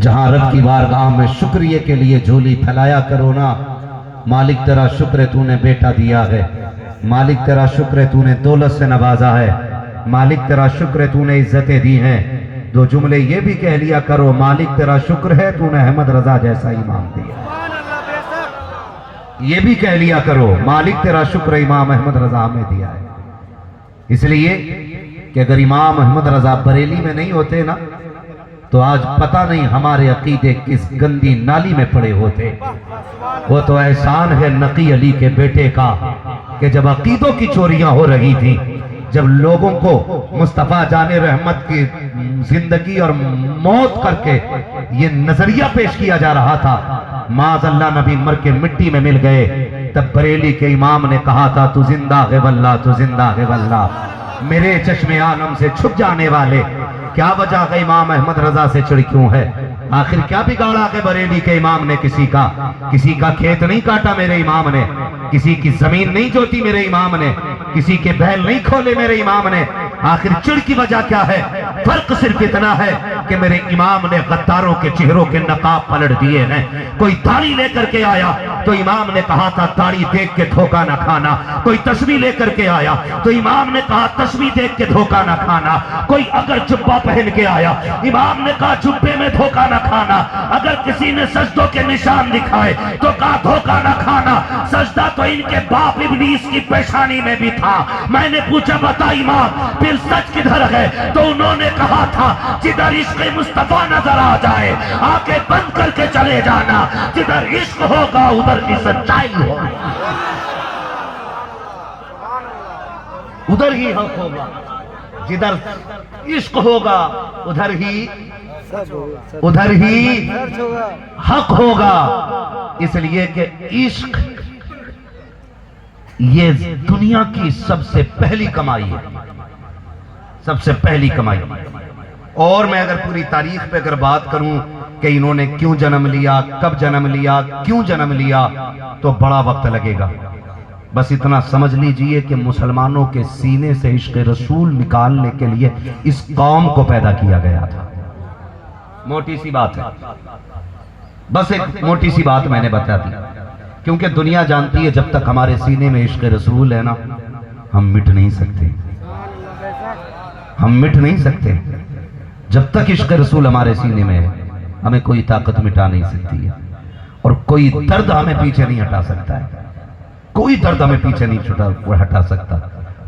جہاں رب کی بارگاہ میں شکریہ کے لیے جھولی پھیلایا کرو نا۔ مالک تیرا شکر ہے تو نے بیٹا دیا ہے، مالک تیرا شکر ہے تو نے دولت سے نوازا ہے، مالک تیرا شکر ہے تو نے عزتیں دی ہیں۔ دو جملے یہ بھی کہہ لیا کرو، مالک تیرا شکر ہے تو نے احمد رضا جیسا امام دیا۔ یہ بھی کہہ لیا کرو، مالک تیرا شکر ہے امام احمد رضا ہمیں دیا ہے۔ اس لیے کہ اگر امام احمد رضا بریلی میں نہیں ہوتے نا تو آج پتہ نہیں ہمارے عقیدے کس گندی نالی میں پڑے ہوتے۔ وہ تو احسان ہے نقی علی کے بیٹے کا کہ جب عقیدوں کی چوریاں ہو رہی تھیں، جب لوگوں کو مصطفیٰ جان رحمت کی زندگی اور موت کر کے یہ نظریہ پیش کیا جا رہا تھا، معاذ اللہ نبی مر کے مٹی میں مل گئے، تب بریلی کے امام نے کہا تھا تو زندہ ہے واللہ، تو زندہ ہے واللہ، میرے چشم عالم سے چھپ جانے والے، کیا وجہ ہے امام احمد رضا سے چڑ کیوں ہے؟ آخر کیا بگاڑا کہ بریلی کے امام نے کسی کا کھیت نہیں کاٹا میرے امام نے، کسی کی زمین نہیں جوتی میرے امام نے، کسی کے بیل نہیں کھولے میرے امام نے، آخر چڑ کی وجہ کیا ہے؟ فرق صرف اتنا ہے کہ میرے امام نے غداروں کے چہروں کے نقاب پلٹ دیے ہیں۔ کوئی داڑھی لے کر کے آیا تو امام نے کہا تھا داڑھی دیکھ کے دھوکہ نہ کھانا، کوئی تسبیح لے کر کے آیا تو امام نے کہا تسبیح دیکھ کے دھوکہ نہ کھانا، کوئی اگر جبہ پہن کے آیا امام نے کہا جبے میں دھوکہ نہ کھانا، اگر کسی نے سجدوں کے نشان دکھائے تو کہا دھوکہ نہ کھانا، سجدہ تو ان کے باپ ابلیس کی پیشانی میں بھی تھا۔ میں نے پوچھا بتا امام پھر سچ کدھر ہے؟ تو انہوں نے کہا تھا جدھر عشق مصطفیٰ نظر آ جائے آنکھیں بند کر کے چلے جانا، جدھر عشق ہوگا ادھر کی سچائی ہوگی، ادھر ہی حق ہوگا، جدھر عشق ہوگا ادھر ہی حق ہوگا۔ اس لیے کہ عشق یہ دنیا کی سب سے پہلی کمائی ہے، سب سے پہلی کمائی۔ اور میں اگر پوری تاریخ پہ اگر بات کروں کہ انہوں نے کیوں جنم لیا، کب جنم لیا، کیوں جنم لیا، تو بڑا وقت لگے گا۔ بس اتنا سمجھ لیجئے کہ مسلمانوں کے سینے سے عشق رسول نکالنے کے لیے اس قوم کو پیدا کیا گیا تھا۔ موٹی سی بات ہے، بس ایک موٹی سی بات میں نے بتا دی، کیونکہ دنیا جانتی ہے جب تک ہمارے سینے میں عشق رسول ہے نا ہم مٹ نہیں سکتے، ہم مٹ نہیں سکتے۔ جب تک عشق رسول ہمارے سینے میں ہے ہمیں کوئی طاقت مٹا نہیں سکتی ہے، اور کوئی درد ہمیں پیچھے نہیں ہٹا سکتا ہے، کوئی درد ہمیں پیچھے نہیں ہٹا سکتا،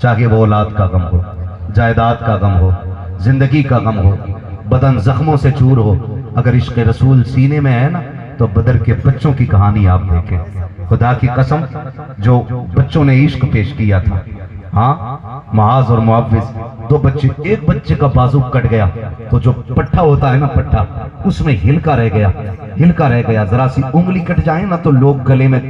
چاہے وہ اولاد کا غم ہو، جائیداد کا غم ہو، زندگی کا غم ہو، بدن زخموں سے چور ہو، اگر عشق رسول سینے میں ہے نا تو بدر کے بچوں کی کہانی آپ دیکھیں، خدا کی قسم جو بچوں نے عشق پیش کیا تھا، ہاں معاذ اور معوذ دو بچے، ایک بچے کا بازو کٹ گیا تو جو پٹھا ہوتا ہے نا پٹھا اس میں ہلکا رہ گیا، ذرا سی انگلی کٹ جائے نا تو لوگ گلے میں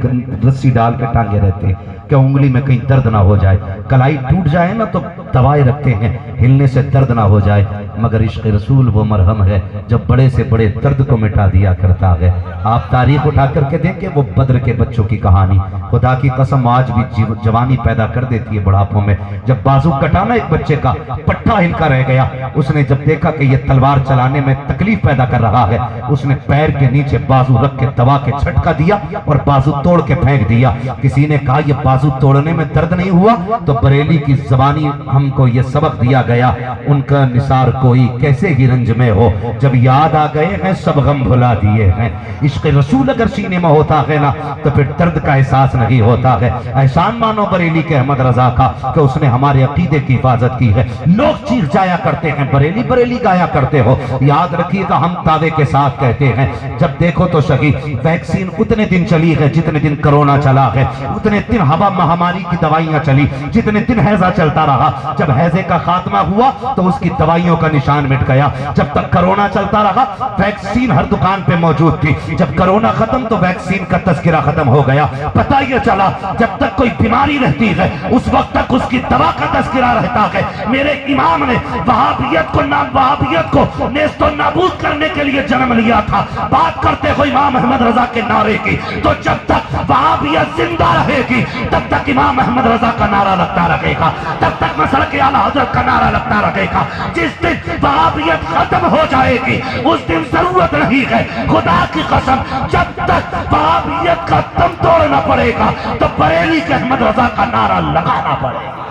رسی ڈال کے ٹانگے رہتے ہیں کہ انگلی میں کہیں درد نہ ہو جائے، کلائی ٹوٹ جائے نا تو دوائیں رکھتے ہیں ہلنے سے درد نہ ہو جائے، مگر عشق رسول وہ مرہم ہے جب بڑے سے بڑے درد کو مٹا دیا کرتا ہے۔ آپ تاریخ اٹھا کر کے دیکھیں وہ بدر کے بچوں کی کہانی، خدا کی قسم آج بھی جوانی پیدا کر دیتی ہے بڑھاپوں میں۔ جب بازو کٹانا ایک بچے کا پٹھا ہلکا رہ گیا، اس نے جب دیکھا کہ یہ تلوار چلانے میں تکلیف پیدا کر رہا ہے، اس نے پیر کے نیچے بازو رکھ کے دبا کے جھٹکا دیا اور بازو توڑ کے پھینک دیا۔ کسی نے کہا یہ بازو توڑنے میں درد نہیں ہوا؟ تو بریلی کی زبانی ہم کو یہ سبق دیا گیا، ان کا نثار کوئی کیسے ہی رنج میں ہو، جب یاد آ گئے ہیں سب غم بھلا دیے ہیں۔ عشق رسول اگر سینے میں ہوتا ہے نا تو پھر درد کا احساس نہیں ہوتا ہے۔ احسان مانو بریلی کے احمد رضا کا کہ اس نے ہمارے عقیدے کی حفاظت کی ہے۔ لوگ چیخ جایا کرتے ہیں بریلی بریلی گایا کرتے ہو، یاد رکھیے گا ہم دعوے کے ساتھ کہتے ہیں جب دیکھو تو صحیح ویکسین اتنے دن چلی ہے جتنے دن کرونا چلا ہے، اتنے دن ہوا مہاماری کی دوائیاں چلی جتنے دن ہیضہ چلتا رہا، جب ہیضے کا خاتمہ ہوا تو اس کی دوائیوں کا نشان مٹ گیا، جب تک کرونا چلتا رہا ویکسین ہر دکان پہ موجود تھی، جب کرونا ختم تو ویکسین کا تذکرہ ختم ہو گیا۔ پتہ یہ چلا جب تک کوئی بیماری رہتی ہے اس وقت تک اس کی دوا کا تذکرہ رہتا ہے۔ میرے امام نے وہابیت کو نیست و نابود کرنے کے لیے جنم لیا تھا. بات کرتے ہو امام احمد رضا کے نعرے کی, تو جب تک وہابیت زندہ رہے گی تب تک امام احمد رضا کا نعرہ لگتا رہے گا, تب تک مسلک اعلیٰ حضرت کا نعرہ لگتا رہے گا. جس دن وہابیت ختم ہو جائے گی اس دن ضرورت نہیں ہے, خدا کی قسم جب تک وہابیت کا دم توڑنا پڑے گا تو بریلی کے احمد رضا کا نعرہ لگانا پڑے گا.